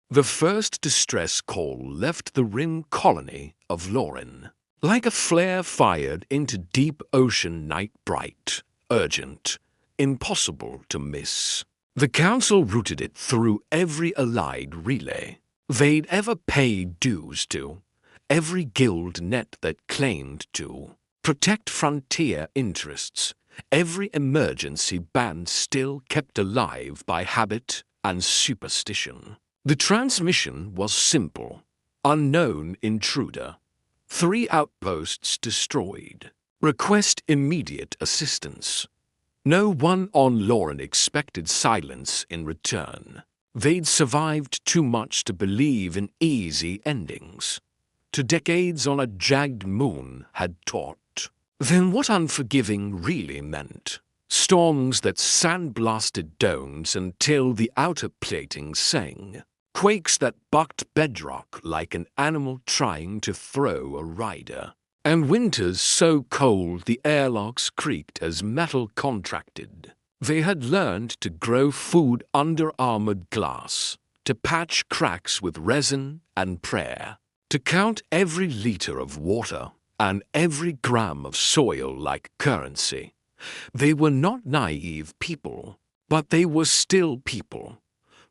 The first distress call left the rim colony of Lauren like a flare fired into deep ocean night, bright, urgent, impossible to miss. The Council routed it through every allied relay they'd ever paid dues to, every guild net that claimed to protect frontier interests, every emergency band still kept alive by habit and superstition. The transmission was simple: unknown intruder, 3 outposts destroyed, request immediate assistance. No one on Lauren expected silence in return. They'd survived too much to believe in easy endings. To decades on a jagged moon had taught then what unforgiving really meant. Storms that sandblasted domes until the outer plating sang. Quakes that bucked bedrock like an animal trying to throw a rider. And winters so cold the airlocks creaked as metal contracted. They had learned to grow food under armored glass, to patch cracks with resin and prayer, to count every liter of water and every gram of soil like currency. They were not naive people, but they were still people.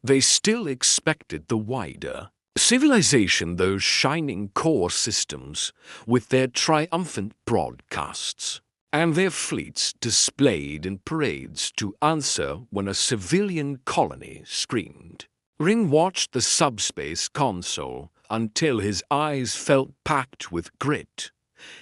They still expected the wider civilization, those shining core systems with their triumphant broadcasts, and their fleets displayed in parades to answer when a civilian colony screamed. Ring watched the subspace console until his eyes felt packed with grit.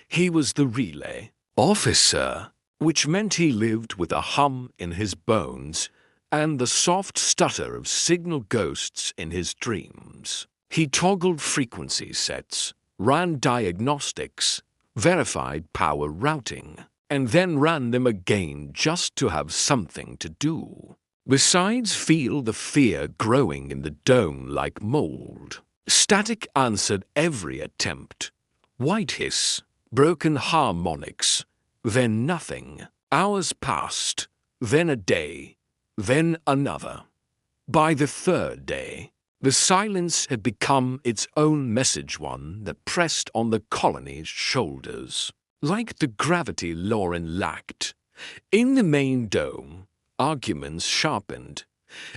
He was the relay officer, which meant he lived with a hum in his bones and the soft stutter of signal ghosts in his dreams. He toggled frequency sets, ran diagnostics, verified power routing, and then ran them again just to have something to do. Besides, feel the fear growing in the dome like mold. Static answered every attempt. White hiss, broken harmonics, then nothing. Hours passed, then a day, then another. By the 3rd day, the silence had become its own message, one that pressed on the colony's shoulders, like the gravity Lauren lacked. In the main dome, arguments sharpened.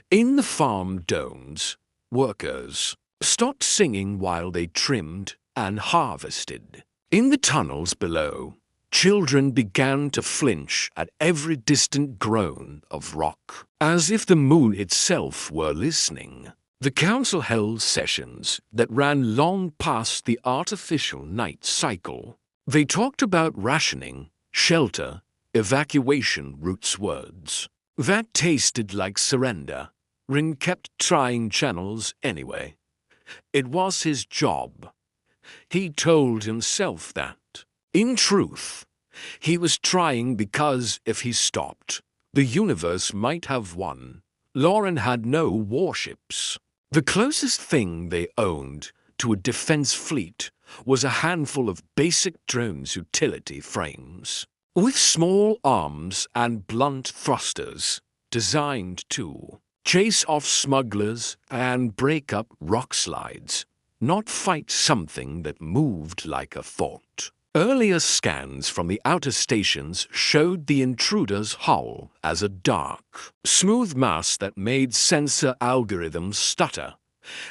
In the farm domes, workers stopped singing while they trimmed and harvested. In the tunnels below, children began to flinch at every distant groan of rock, as if the moon itself were listening. The council held sessions that ran long past the artificial night cycle. They talked about rationing, shelter, evacuation routes, words that tasted like surrender. Ring kept trying channels anyway. It was his job. He told himself that. In truth, he was trying because if he stopped, the universe might have won. Lauren had no warships. The closest thing they owned to a defense fleet was a handful of basic drones utility frames, with small arms and blunt thrusters, designed to chase off smugglers and break up rock slides, not fight something that moved like a thought. Earlier scans from the outer stations showed the intruder's hull as a dark, smooth mass that made sensor algorithms stutter.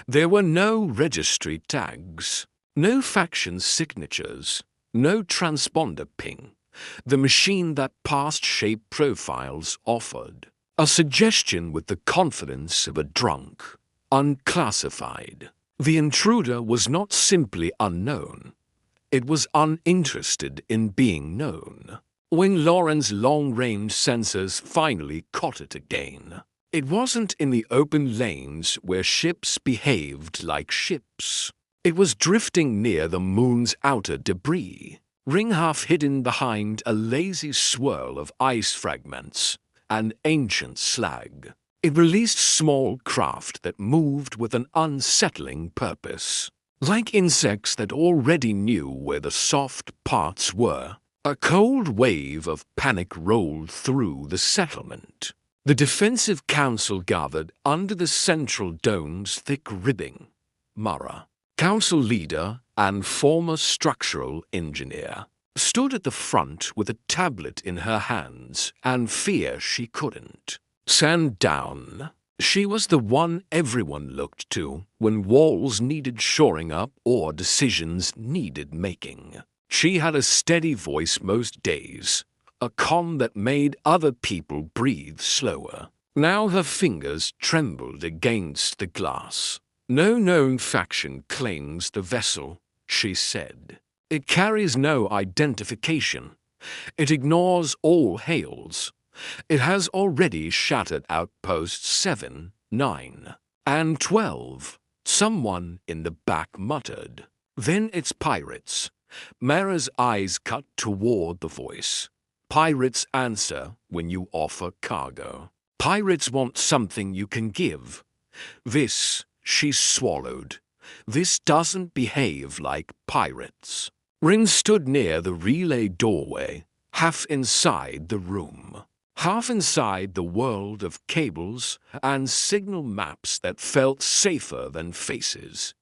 There were no registry tags, no faction signatures, no transponder ping. The machine that past shape profiles offered a suggestion with the confidence of a drunk, unclassified. The intruder was not simply unknown. It was uninterested in being known. When Lauren's long-range sensors finally caught it again, it wasn't in the open lanes where ships behaved like ships. It was drifting near the moon's outer debris, ring half hidden behind a lazy swirl of ice fragments and ancient slag. It released small craft that moved with an unsettling purpose. Like insects that already knew where the soft parts were, a cold wave of panic rolled through the settlement. The defensive council gathered under the central dome's thick ribbing. Mara, council leader and former structural engineer, stood at the front with a tablet in her hands and fear she couldn't sand down. She was the one everyone looked to when walls needed shoring up or decisions needed making. She had a steady voice most days, a calm that made other people breathe slower. Now her fingers trembled against the glass. No known faction claims the vessel, she said. It carries no identification. It ignores all hails. It has already shattered outposts 7, 9, and 12. Someone in the back muttered. Then it's pirates. Mara's eyes cut toward the voice. Pirates answer when you offer cargo. Pirates want something you can give. This, she swallowed. This doesn't behave like pirates. Rin stood near the relay doorway, half inside the room, half inside the world of cables and signal maps that felt safer than faces.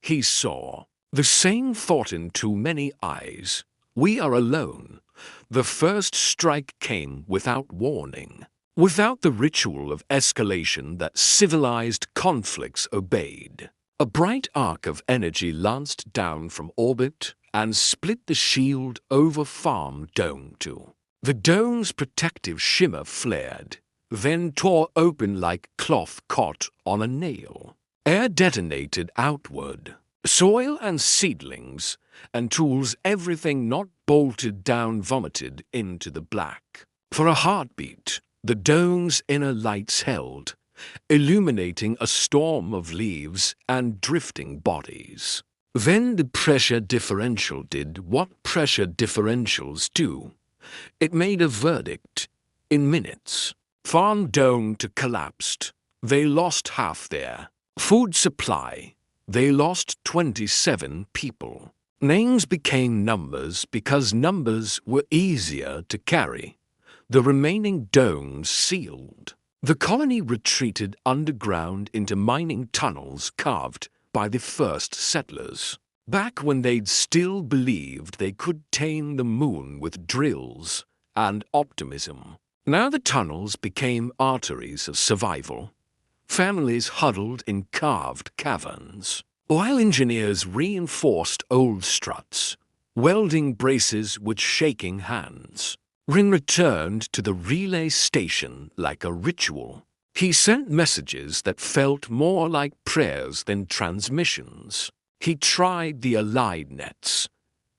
He saw the same thought in too many eyes. We are alone. The first strike came without warning, without the ritual of escalation that civilized conflicts obeyed. A bright arc of energy lanced down from orbit and split the shield over Farm Dome 2. The dome's protective shimmer flared, then tore open like cloth caught on a nail. Air detonated outward. Soil and seedlings and tools, everything not bolted down, vomited into the black. For a heartbeat, the dome's inner lights held, illuminating a storm of leaves and drifting bodies. Then the pressure differential did what pressure differentials do. It made a verdict. In minutes, Farm Dome 2 collapsed. They lost half their food supply. They lost 27 people. Names became numbers because numbers were easier to carry. The remaining domes sealed. The colony retreated underground into mining tunnels carved by the first settlers, back when they'd still believed they could tame the moon with drills and optimism. Now the tunnels became arteries of survival. Families huddled in carved caverns, while engineers reinforced old struts, welding braces with shaking hands. Rin returned to the relay station like a ritual. He sent messages that felt more like prayers than transmissions. He tried the Allied nets,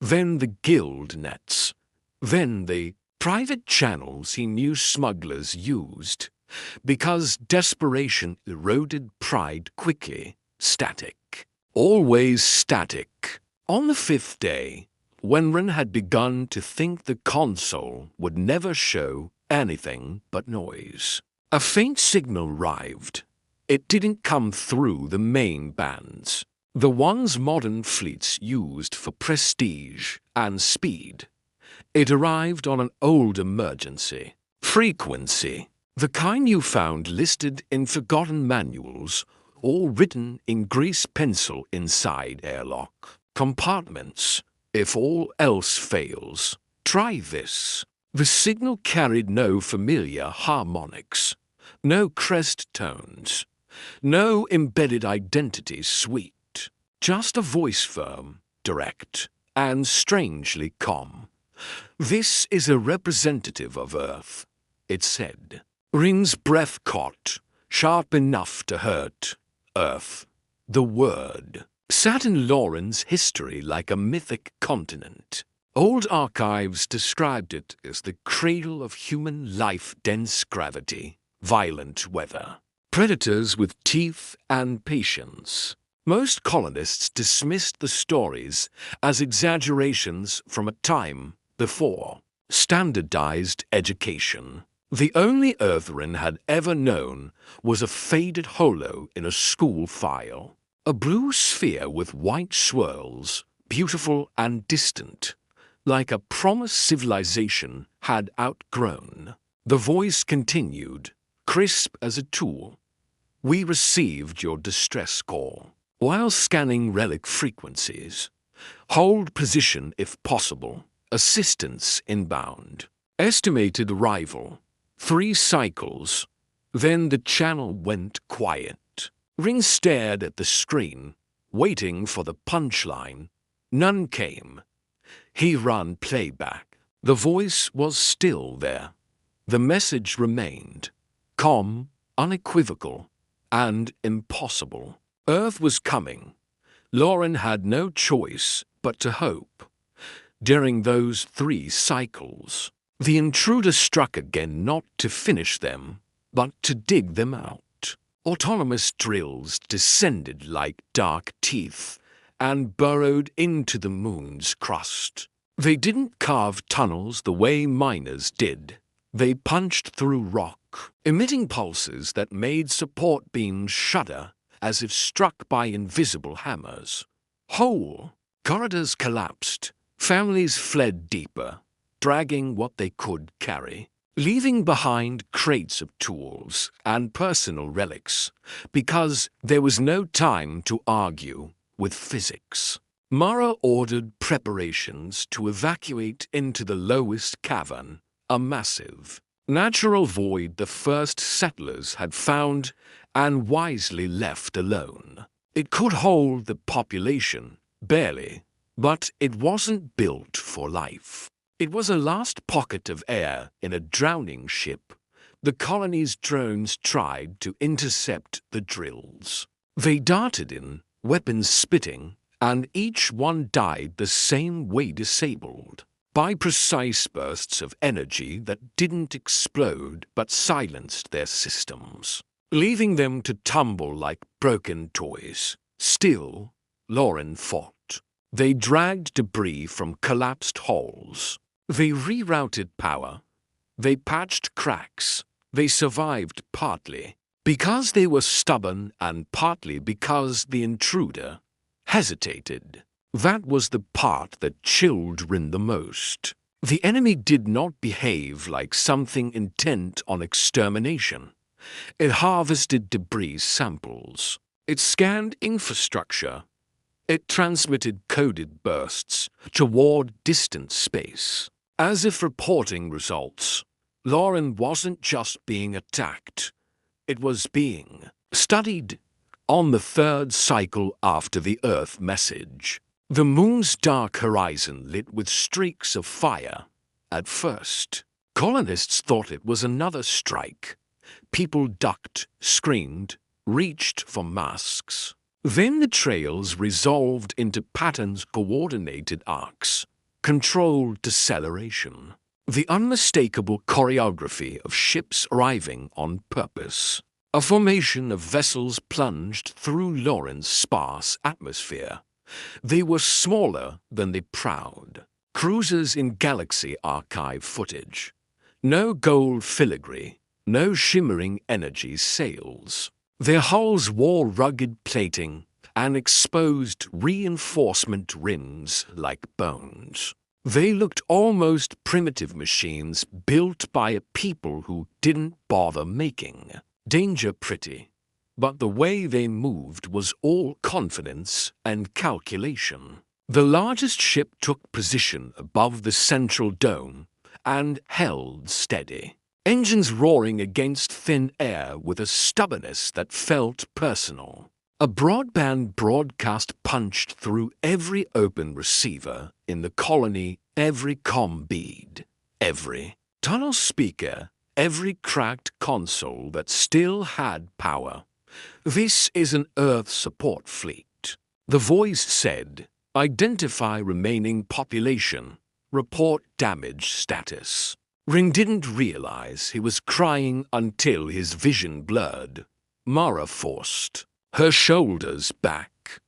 then the Guild nets, then the private channels he knew smugglers used, because desperation eroded pride quickly. Static. Always static. On the 5th day, when Rin had begun to think the console would never show anything but noise, a faint signal arrived. It didn't come through the main bands, the ones modern fleets used for prestige and speed. It arrived on an old emergency frequency, the kind you found listed in forgotten manuals, all written in grease pencil inside airlock compartments. If all else fails, try this. The signal carried no familiar harmonics, no crest tones, no embedded identity suite, just a voice firm, direct, and strangely calm. This is a representative of Earth, it said. Rin's breath caught, sharp enough to hurt. Earth, the word, sat in Lauren's history like a mythic continent. Old archives described it as the cradle of human life, dense gravity, violent weather, predators with teeth and patience. Most colonists dismissed the stories as exaggerations from a time before standardized education. The only Earthrin had ever known was a faded holo in a school file, a blue sphere with white swirls, beautiful and distant, like a promise civilization had outgrown. The voice continued, crisp as a tool. We received your distress call. While scanning relic frequencies, hold position if possible. Assistance inbound. Estimated arrival 3 cycles. Then the channel went quiet. Ring stared at the screen, waiting for the punchline. None came. He ran playback. The voice was still there. The message remained calm, unequivocal, and impossible. Earth was coming. Lauren had no choice but to hope. During those 3 cycles, the intruder struck again, not to finish them, but to dig them out. Autonomous drills descended like dark teeth and burrowed into the moon's crust. They didn't carve tunnels the way miners did. They punched through rock, emitting pulses that made support beams shudder as if struck by invisible hammers. Whole corridors collapsed. Families fled deeper, dragging what they could carry, leaving behind crates of tools and personal relics, because there was no time to argue with physics. Mara ordered preparations to evacuate into the lowest cavern, a massive, natural void the first settlers had found and wisely left alone. It could hold the population, barely, but it wasn't built for life. It was a last pocket of air in a drowning ship. The colony's drones tried to intercept the drills. They darted in, weapons spitting, and each one died the same way, disabled by precise bursts of energy that didn't explode but silenced their systems, leaving them to tumble like broken toys. Still, Lauren fought. They dragged debris from collapsed hulls. They rerouted power. They patched cracks. They survived partly because they were stubborn and partly because the intruder hesitated. That was the part that chilled Rin the most. The enemy did not behave like something intent on extermination. It harvested debris samples. It scanned infrastructure. It transmitted coded bursts toward distant space. As if reporting results, Lauren wasn't just being attacked. It was being studied. On the 3rd cycle after the Earth message, the moon's dark horizon lit with streaks of fire. At first, colonists thought it was another strike. People ducked, screamed, reached for masks. Then the trails resolved into patterns, coordinated arcs, controlled deceleration. The unmistakable choreography of ships arriving on purpose. A formation of vessels plunged through Lauren's sparse atmosphere. They were smaller than the proud cruisers in Galaxy archive footage. No gold filigree, no shimmering energy sails. Their hulls wore rugged plating and exposed reinforcement rims like bones. They looked almost primitive machines built by a people who didn't bother making danger pretty, but the way they moved was all confidence and calculation. The largest ship took position above the central dome and held steady, engines roaring against thin air with a stubbornness that felt personal. A broadband broadcast punched through every open receiver in the colony, every comm bead, every tunnel speaker, every cracked console that still had power. This is an Earth support fleet. The voice said, identify remaining population, report damage status. Ring didn't realize he was crying until his vision blurred. Mara forced her shoulders back.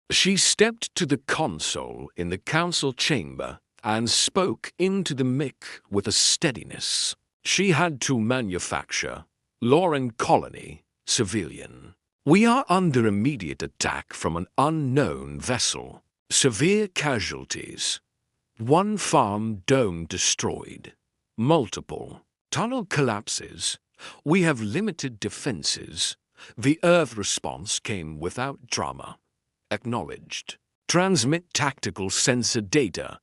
She stepped to the console in the council chamber and spoke into the mic with a steadiness she had to manufacture. Lauren Colony, civilian. We are under immediate attack from an unknown vessel. Severe casualties. 1 farm dome destroyed. Multiple Tunnel collapses. We have limited defenses. The Earth response came without drama. Acknowledged. Transmit tactical sensor data.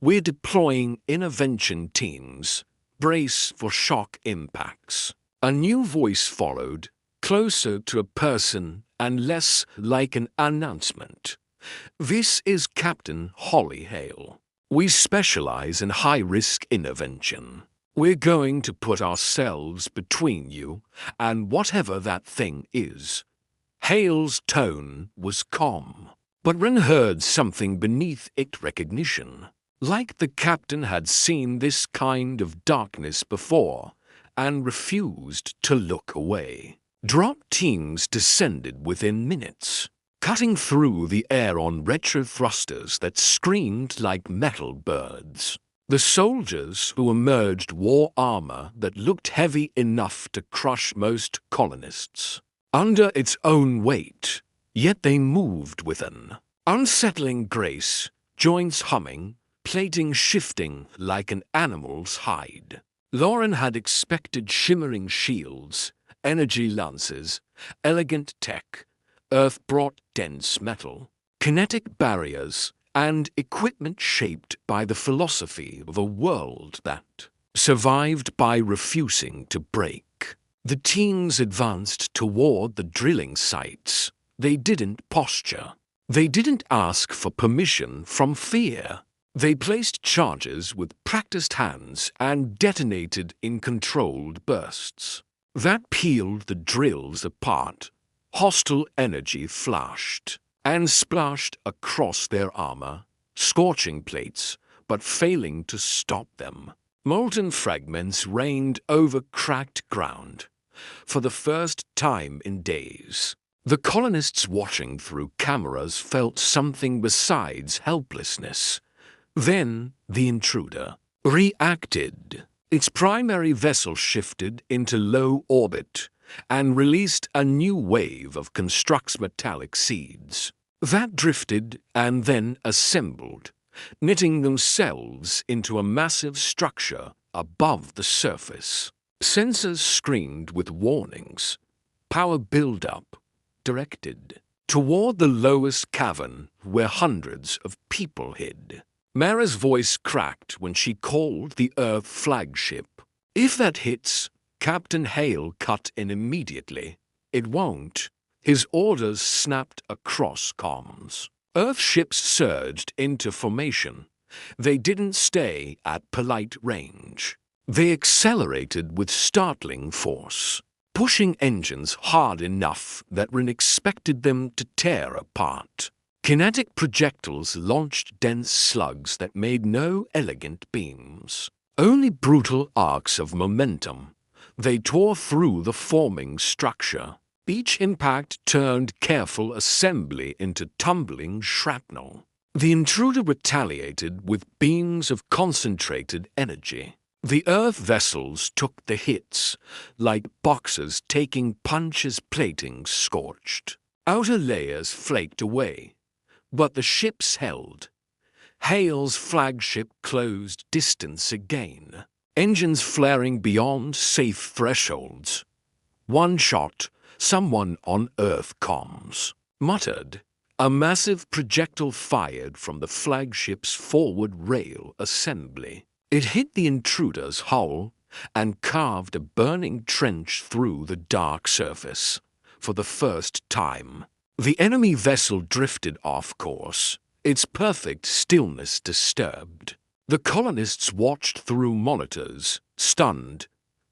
We're deploying intervention teams. Brace for shock impacts. A new voice followed, closer to a person and less like an announcement. This is Captain Holly Hale. We specialize in high-risk intervention. We're going to put ourselves between you and whatever that thing is. Hale's tone was calm, but Ren heard something beneath it recognition. Like the captain had seen this kind of darkness before and refused to look away. Drop teams descended within minutes, cutting through the air on retro thrusters that screamed like metal birds. The soldiers who emerged wore armor that looked heavy enough to crush most colonists under its own weight, yet they moved with an unsettling grace, joints humming, plating shifting like an animal's hide. Lauren had expected shimmering shields, energy lances, elegant tech, Earth-brought dense metal, kinetic barriers, and equipment shaped by the philosophy of a world that survived by refusing to break. The teams advanced toward the drilling sites. They didn't posture. They didn't ask for permission from fear. They placed charges with practiced hands and detonated in controlled bursts. That peeled the drills apart. Hostile energy flashed and splashed across their armor, scorching plates, but failing to stop them. Molten fragments rained over cracked ground. For the first time in days, the colonists watching through cameras felt something besides helplessness. Then the intruder reacted. Its primary vessel shifted into low orbit and released a new wave of constructs metallic seeds that drifted and then assembled, knitting themselves into a massive structure above the surface. Sensors screamed with warnings. Power build-up directed toward the lowest cavern where hundreds of people hid. Mara's voice cracked when she called the Earth flagship. If that hits, Captain Hale cut in immediately. It won't. His orders snapped across comms. Earth ships surged into formation. They didn't stay at polite range. They accelerated with startling force, pushing engines hard enough that Rin expected them to tear apart. Kinetic projectiles launched dense slugs that made no elegant beams, only brutal arcs of momentum. They tore through the forming structure. Each impact turned careful assembly into tumbling shrapnel. The intruder retaliated with beams of concentrated energy. The Earth vessels took the hits, like boxers taking punches. Plating scorched. Outer layers flaked away, but the ships held. Hale's flagship closed distance again, engines flaring beyond safe thresholds. One shot, someone on Earth comms muttered. A massive projectile fired from the flagship's forward rail assembly. It hit the intruder's hull and carved a burning trench through the dark surface. For the first time, the enemy vessel drifted off course, its perfect stillness disturbed. The colonists watched through monitors, stunned.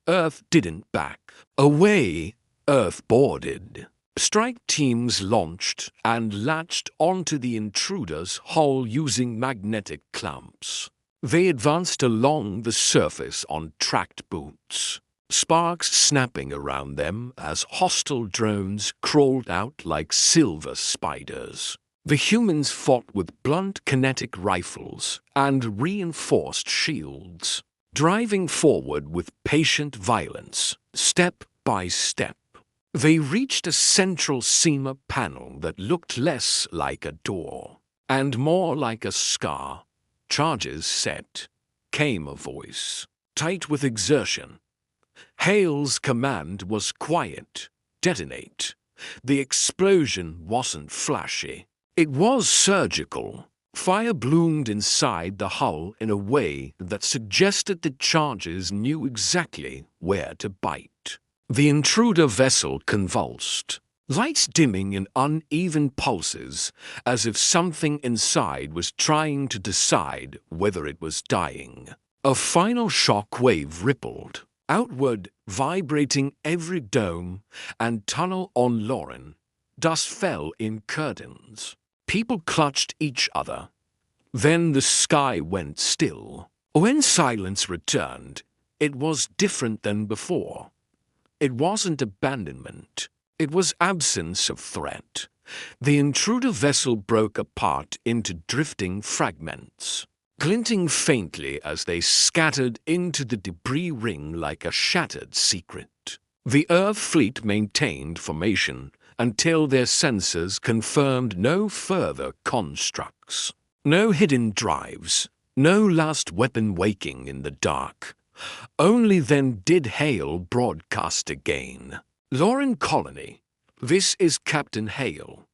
Earth didn't back away. Earth boarded. Strike teams launched and latched onto the intruder's hull using magnetic clamps. They advanced along the surface on tracked boots, sparks snapping around them as hostile drones crawled out like silver spiders. The humans fought with blunt kinetic rifles and reinforced shields, driving forward with patient violence, step by step. They reached a central seamer panel that looked less like a door and more like a scar. Charges set. Came a voice, tight with exertion. Hale's command was quiet. Detonate. The explosion wasn't flashy. It was surgical. Fire bloomed inside the hull in a way that suggested the charges knew exactly where to bite. The intruder vessel convulsed, lights dimming in uneven pulses, as if something inside was trying to decide whether it was dying. A final shock wave rippled outward, vibrating every dome and tunnel on Lauren. Dust fell in curtains. People clutched each other. Then the sky went still. When silence returned, it was different than before. It wasn't abandonment. It was absence of threat. The intruder vessel broke apart into drifting fragments, glinting faintly as they scattered into the debris ring like a shattered secret. The Earth fleet maintained formation until their sensors confirmed no further constructs. No hidden drives, no last weapon waking in the dark. Only then did Hale broadcast again. Lauren Colony, this is Captain Hale.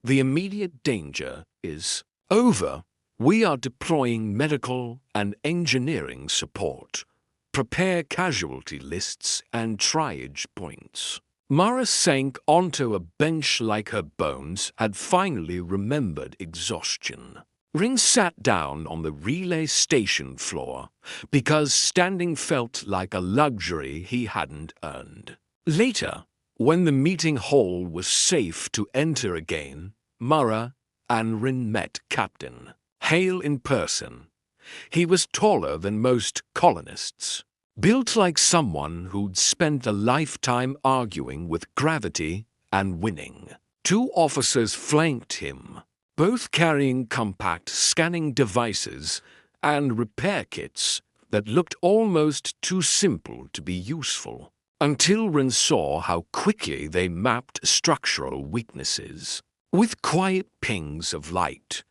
The immediate danger is over. We are deploying medical and engineering support. Prepare casualty lists and triage points. Mara sank onto a bench like her bones had finally remembered exhaustion. Ring sat down on the relay station floor because standing felt like a luxury he hadn't earned. Later, when the meeting hall was safe to enter again, Mara and Rin met Captain Hale in person. He was taller than most colonists, built like someone who'd spent a lifetime arguing with gravity and winning. Two officers flanked him, both carrying compact scanning devices and repair kits that looked almost too simple to be useful, until Rin saw how quickly they mapped structural weaknesses. With quiet pings of light,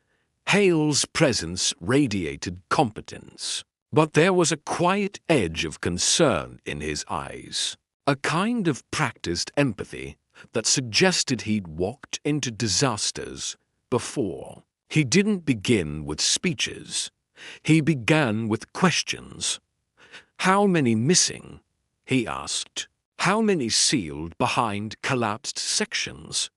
Hale's presence radiated competence, but there was a quiet edge of concern in his eyes, a kind of practiced empathy that suggested he'd walked into disasters before. He didn't begin with speeches. He began with questions. How many missing? He asked. How many sealed behind collapsed sections?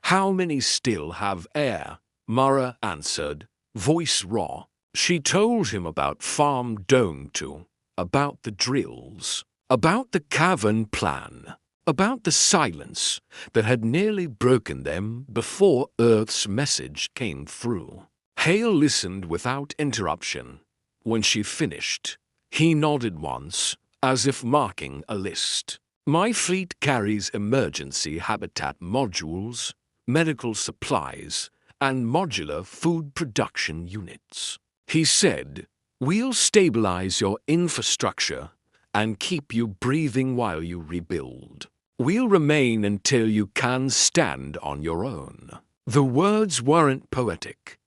How many still have air? Mara answered, voice raw. She told him about Farm Dome 2, about the drills, about the cavern plan, about the silence that had nearly broken them before Earth's message came through. Hale listened without interruption. When she finished, he nodded once, as if marking a list. My fleet carries emergency habitat modules, medical supplies, and modular food production units. He said, we'll stabilize your infrastructure and keep you breathing while you rebuild. We'll remain until you can stand on your own. The words weren't poetic.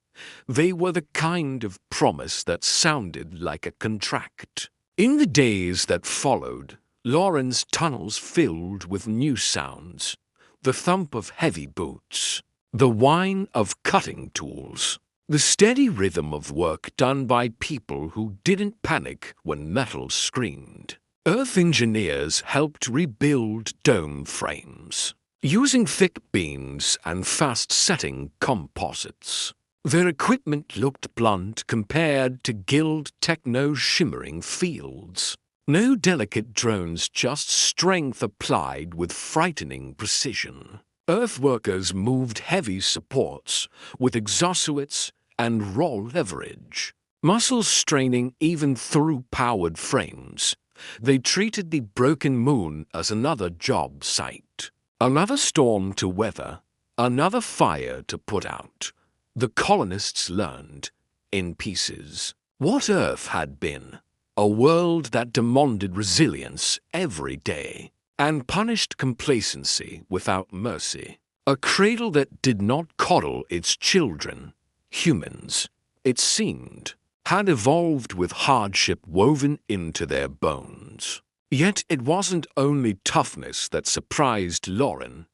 They were the kind of promise that sounded like a contract. In the days that followed, Lauren's tunnels filled with new sounds, the thump of heavy boots, the whine of cutting tools, the steady rhythm of work done by people who didn't panic when metal screamed. Earth engineers helped rebuild dome frames, using thick beams and fast-setting composites. Their equipment looked blunt compared to Guild Techno's shimmering fields. No delicate drones, just strength applied with frightening precision. Earth workers moved heavy supports with exosuits and raw leverage, muscles straining even through powered frames. They treated the broken moon as another job site, another storm to weather, another fire to put out. The colonists learned, in pieces, what Earth had been, a world that demanded resilience every day and punished complacency without mercy. A cradle that did not coddle its children, humans, it seemed, had evolved with hardship woven into their bones. Yet it wasn't only toughness that surprised Lauren,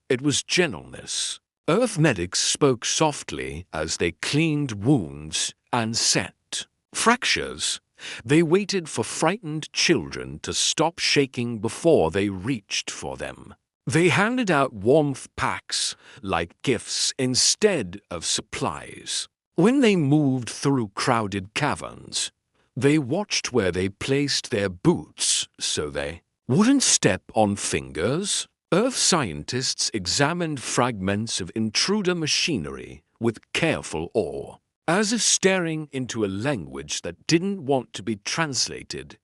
it was gentleness. Earth medics spoke softly as they cleaned wounds and set fractures. They waited for frightened children to stop shaking before they reached for them. They handed out warmth packs like gifts instead of supplies. When they moved through crowded caverns, they watched where they placed their boots so they wouldn't step on fingers. Earth scientists examined fragments of intruder machinery with careful awe. As if staring into a language that didn't want to be translated,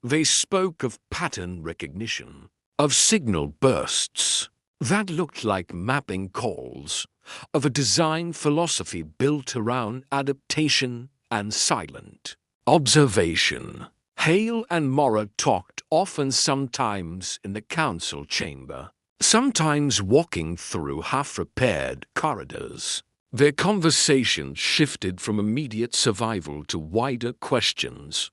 they spoke of pattern recognition, of signal bursts that looked like mapping calls, of a design philosophy built around adaptation and silent observation. Hale and Mora talked often, sometimes in the council chamber, sometimes walking through half-repaired corridors. Their conversation shifted from immediate survival to wider questions.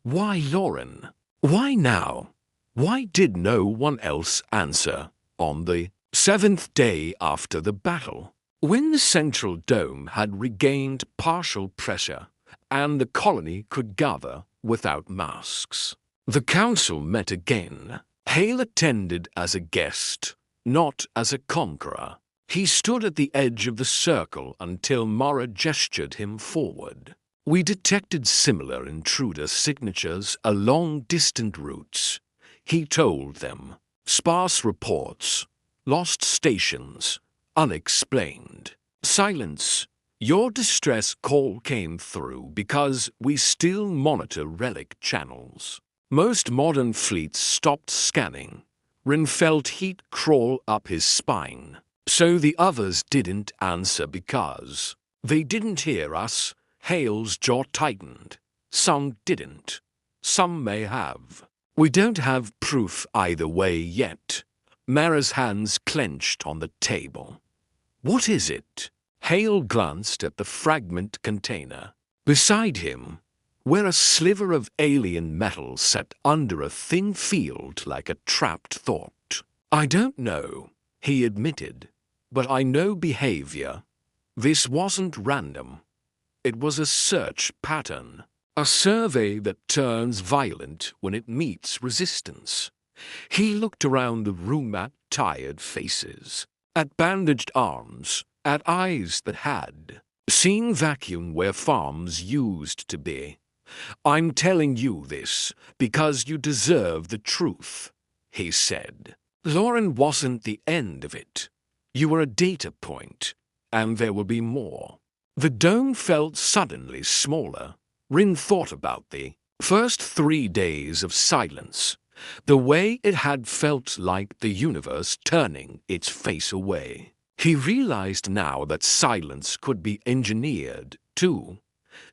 Why Lauren? Why now? Why did no one else answer? On the 7th day after the battle, when the central dome had regained partial pressure and the colony could gather without masks, the council met again. Hale attended as a guest, not as a conqueror. He stood at the edge of the circle until Mara gestured him forward. We detected similar intruder signatures along distant routes, he told them. Sparse reports, lost stations, unexplained. Silence. Your distress call came through because we still monitor relic channels. Most modern fleets stopped scanning. Rin felt heat crawl up his spine. So the others didn't answer because they didn't hear us. Hale's jaw tightened. Some didn't. Some may have. We don't have proof either way yet. Mara's hands clenched on the table. What is it? Hale glanced at the fragment container. Beside him, where a sliver of alien metal sat under a thin field like a trapped thought. I don't know, he admitted. But I know behavior. This wasn't random. It was a search pattern, a survey that turns violent when it meets resistance. He looked around the room at tired faces, at bandaged arms, at eyes that had seen vacuum where farms used to be. I'm telling you this because you deserve the truth, he said. Lauren wasn't the end of it. You were a data point, and there will be more. The dome felt suddenly smaller. Rin thought about the first 3 days of silence, the way it had felt like the universe turning its face away. He realized now that silence could be engineered, too.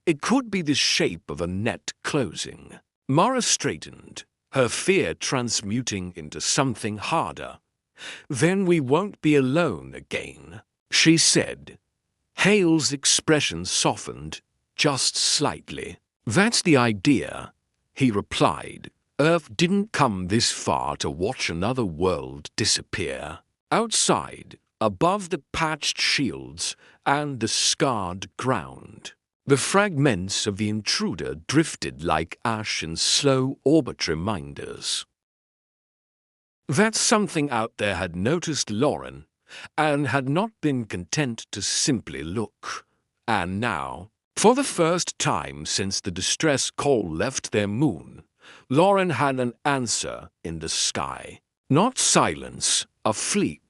It could be the shape of a net closing. Mara straightened, her fear transmuting into something harder. Then we won't be alone again, she said. Hale's expression softened, just slightly. That's the idea, he replied. Earth didn't come this far to watch another world disappear. Outside, above the patched shields and the scarred ground, the fragments of the intruder drifted like ash in slow orbit reminders. That something out there had noticed Lauren and had not been content to simply look. And now, for the first time since the distress call left their moon, Lauren had an answer in the sky. Not silence, a fleet.